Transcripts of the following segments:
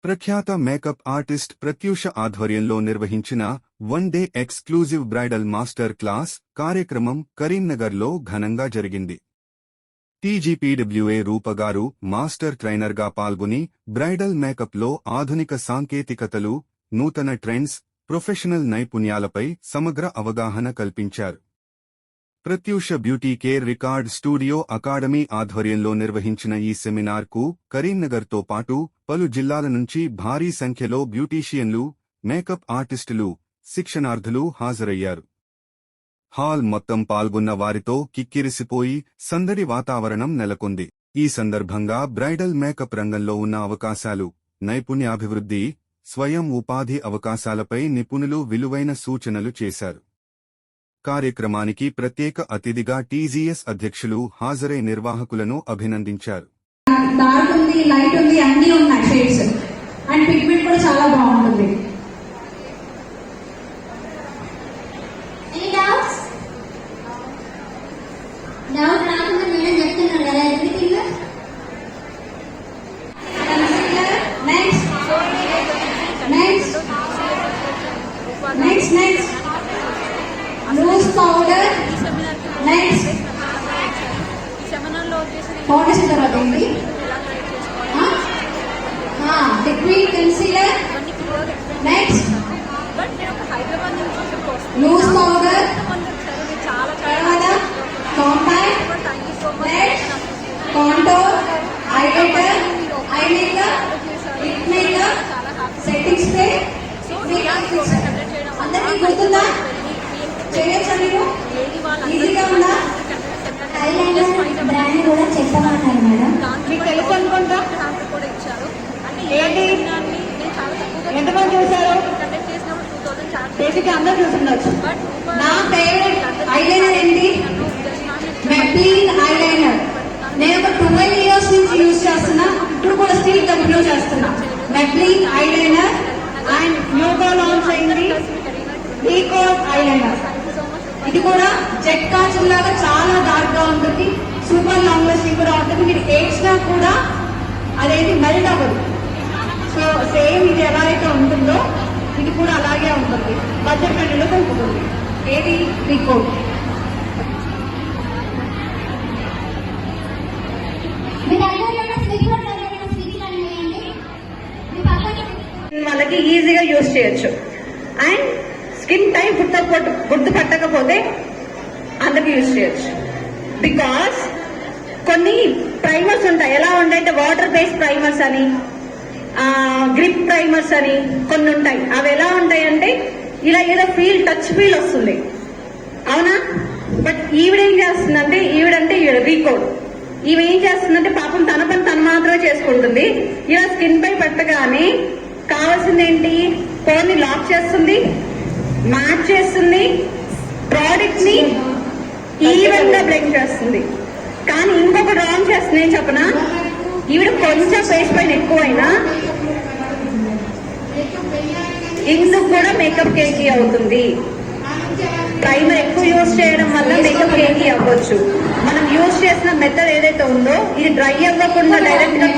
ప్రఖ్యాత makeup artist Pratyusha ఆధ్వర్యంలో నిర్వహించిన one day exclusive bridal master class కార్యక్రమం కరీంనగర్లో ఘనంగా జరిగింది. టీజీపీడబ్ల్యూఏ రూపగారు మాస్టర్ ట్రైనర్గా పాల్గొని బ్రైడల్ మేకప్లో ఆధునిక సాంకేతికతలు, నూతన ట్రెండ్స్, ప్రొఫెషనల్ నైపుణ్యాలపై సమగ్ర అవగాహన కల్పించారు. Pratyusha beauty care record studio academy ఆధ్వర్యంలో నిర్వహించిన ఈ సెమినార్కు కరీంనగర్తో పాటు పలు జిల్లాల నుంచి భారీ సంఖ్యలో బ్యూటీషియన్లు, మేకప్ ఆర్టిస్టులు, శిక్షణార్థులు హాజరయ్యారు. హాల్ మొత్తం పాల్గొన్న వారితో కిక్కిరిసిపోయి సందడి వాతావరణం నెలకొంది. ఈ సందర్భంగా బ్రైడల్ మేకప్ రంగంలో ఉన్న అవకాశాలు, నైపుణ్యాభివృద్ధి, స్వయం ఉపాధి అవకాశాలపై నిపుణులు విలువైన సూచనలు చేశారు. కార్యక్రమానికి ప్రత్యేక అతిథిగా టీజీఎస్ అధ్యక్షులు హాజరై నిర్వాహకులను అభినందించారు. డార్క్ ఉంది, లైట్ ఉంది, అన్ని ఉన్నాయి షేడ్స్ అండ్ పిగ్మెంట్ కూడా చాలా బాగుంటుంది. Next loose powder, next foundation తర్వాత ఏంటి, liquid concealer, next loose powder, తర్వాత compact, next contour, eyeliner, lip makeup, setting spray. అందరికీ గుర్తుందా? చేయొచ్చా మీరు? ఈజీగా ఉందా? ఐలైనర్ బ్రాండ్ కూడా చెప్పమన్నారు మేడం. మీకు తెలుసు అనుకుంటా. ఏంటి ఎంతమంది చూసారు? బేసిక్ అందరూ చూసుండొచ్చు. నా ఫేవరెట్ ఐలైనర్ ఏంటి? Maybelline eyeliner. నేను ఒక 12 years నుంచి యూజ్ చేస్తున్నా, ఇప్పుడు కూడా స్టిల్ కంటిన్యూ చేస్తున్నా. మెబ్లిన్ ఐలైనర్ అండ్ న్యూగా లాంచ్ అయింది డీకోడ్ ఐలైనర్. ఇది కూడా జెట్ కాజల్ లాగా చాలా డార్క్ గా ఉంటుంది, సూపర్ లాంగ్ లాస్టింగ్ కూడా ఉంటుంది. మీరు ఏడ్చినా కూడా అదేంటి మెల్ట్ అవ్వదు. సో సేమ్ ఇది ఎలా అయితే ఉంటుందో ఇది కూడా అలాగే ఉంటుంది, బడ్జెట్ ఫ్రెండ్లీలో దొరుకుతుంది. ఏది డీకోడ్. వాళ్ళకి ఈజీగా యూజ్ చేయొచ్చు. అండ్ స్కిన్ టైప్ గుర్తు పట్టకపోతే అందరికి యూజ్ చేయొచ్చు. బికాస్ కొన్ని ప్రైమర్స్ ఉంటాయి, ఎలా ఉంటాయంటే వాటర్ బేస్డ్ ప్రైమర్స్ అని, గ్రిప్ ప్రైమర్స్ అని కొన్ని ఉంటాయి. అవి ఎలా ఉంటాయంటే ఇలా ఏదో టచ్ ఫీల్ వస్తుంది, అవునా? బట్ ఈవిడేం చేస్తుందంటే, ఈవిడ వీకోడ్, ఈమె ఏం చేస్తుందంటే పాపం తన పని తను మాత్రమే చేసుకుంటుంది. ఇలా స్కిన్ పై పెట్టగానే కావాల్సింది ఏంటి, ఫోన్ ని లాక్ చేస్తుంది, మ్యాచ్ చేస్తుంది, ప్రోడక్ట్ ని ఈవెన్ గా బ్లెండ్ చేస్తుంది. కానీ ఇంకొక రాంగ్ చేస్తుంది, ఏం చెప్పనా, ఈవిడ కొంచెం ఫేస్ పైన ఎక్కువైనా ఇందుకు కూడా మేకప్ కేకీ అవుతుంది. ప్రైమర్ ఎక్కువ యూజ్ చేయడం వల్ల మేకప్ కేకీ అవ్వచ్చు. మనం యూజ్ చేసిన మెథడ్ ఏదైతే ఉందో ఇది డ్రై అవ్వకుండా డైరెక్ట్ గా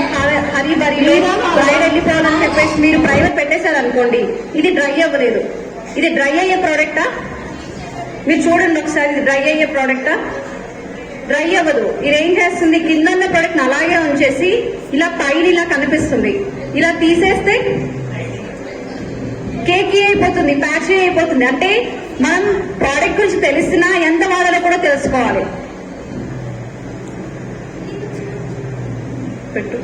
హరి బరిలో బ్రైడ్ వెళ్ళిపోవాలని చెప్పేసి మీరు ప్రైమర్ పెట్టేశారు అనుకోండి, ఇది డ్రై అవ్వలేదు. ఇది డ్రై అయ్యే ప్రోడక్టా? మీరు చూడండి ఒకసారి, ఇది డ్రై అయ్యే ప్రోడక్టా? డ్రై అవ్వదు. ఇది ఏం చేస్తుంది, కింద ఉన్న ప్రోడక్ట్ అలాగే ఉంచేసి ఇలా పైన ఇలా కనిపిస్తుంది, ఇలా తీసేస్తే కేకీ అయిపోతుంది, ప్యాచీ అయిపోతుంది. అంటే మనం ప్రోడక్ట్ గురించి తెలిసినా ఎంత వాడాలో కూడా తెలుసుకోవాలి. పెట్టు.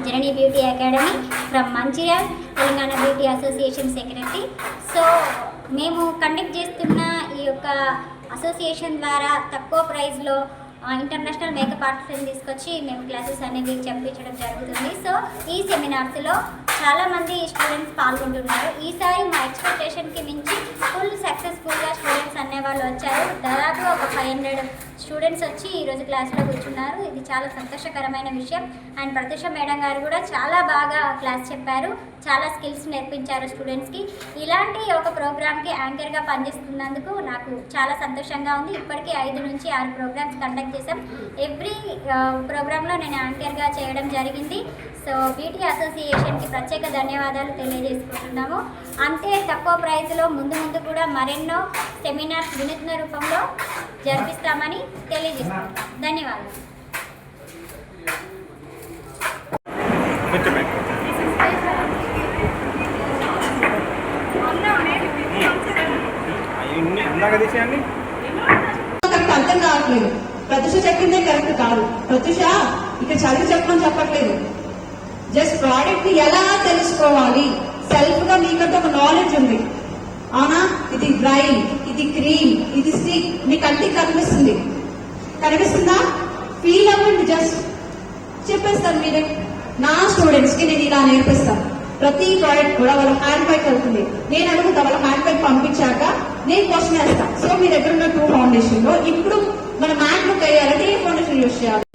జననీ beauty academy from Mancherial, Telangana beauty association secretary. So మేము కండక్ట్ చేస్తున్న ఈ యొక్క అసోసియేషన్ ద్వారా తక్కువ ప్రైస్లో ఇంటర్నేషనల్ మేకప్ ఆర్టిస్ట్ని తీసుకొచ్చి మేము క్లాసెస్ అనేవి చెప్పించడం జరుగుతుంది. సో ఈ సెమినార్స్లో చాలామంది స్టూడెంట్స్ పాల్గొంటున్నారు. ఈసారి మా ఎక్స్పెక్టేషన్కి మించి ఫుల్ సక్సెస్ఫుల్గా స్టూడెంట్స్ అనేవాళ్ళు వచ్చారు. దాదాపు ఒక 500 స్టూడెంట్స్ వచ్చి ఈరోజు క్లాస్లో కూర్చున్నారు. ఇది చాలా సంతోషకరమైన విషయం. అండ్ ప్రత్యూష మేడం గారు కూడా చాలా బాగా క్లాస్ చెప్పారు, చాలా స్కిల్స్ నేర్పించారు స్టూడెంట్స్కి. ఇలాంటి ఒక ప్రోగ్రామ్కి యాంకర్గా పనిచేస్తున్నందుకు నాకు చాలా సంతోషంగా ఉంది. ఇప్పటికీ 5 నుంచి 6 ప్రోగ్రామ్స్ కండక్ట్ చేశాం. ఎవ్రీ ప్రోగ్రాంలో నేను యాంకర్గా చేయడం జరిగింది. సో బ్యూటీ అసోసియేషన్కి ప్రత్యేక ధన్యవాదాలు తెలియజేసుకుంటున్నాము. అంతే తక్కువ ప్రైస్లో ముందు ముందు కూడా మరెన్నో సెమినార్స్ వినూత్న రూపంలో జరిపిస్తామని తెలియజేస్తున్నాం. ధన్యవాదాలు. కరెక్ట్ అర్థం కావట్లేదు. ప్రత్యూష చెప్పిందే కరెక్ట్ కాదు. ప్రత్యూష ఇక్కడ చదివి చెప్పమని చెప్పట్లేదు. జస్ట్ ప్రోడక్ట్ ని ఎలా తెలుసుకోవాలి, సెల్ఫ్ గా మీకంటే ఒక నాలెడ్జ్ ఉంది. అవునా? ఇది బ్రైల్, ఇది క్రీమ్, ఇది స్టిక్, మీ కంటికి కనిపిస్తుందా? ఫీల్ అవ్వండి, జస్ట్ చెప్పేస్తాను. మీరే నా స్టూడెంట్స్ కి నేను ఇలా నేర్పిస్తాను. ప్రతి ప్రోడక్ట్ కూడా వాళ్ళ హ్యాండ్ బ్యాగ్ వెళ్తుంది. నేను అడుగుతా, వాళ్ళ హ్యాండ్ బ్యాగ్ పంపించాక నేను క్వశ్చన్ వేస్తాను. సో మీ దగ్గర ఉన్న 2 ఫౌండేషన్ లో ఇప్పుడు మన మ్యాట్ లుక్ అయ్యాలంటే ఏ ఫౌండేషన్ యూజ్ చేయాలి?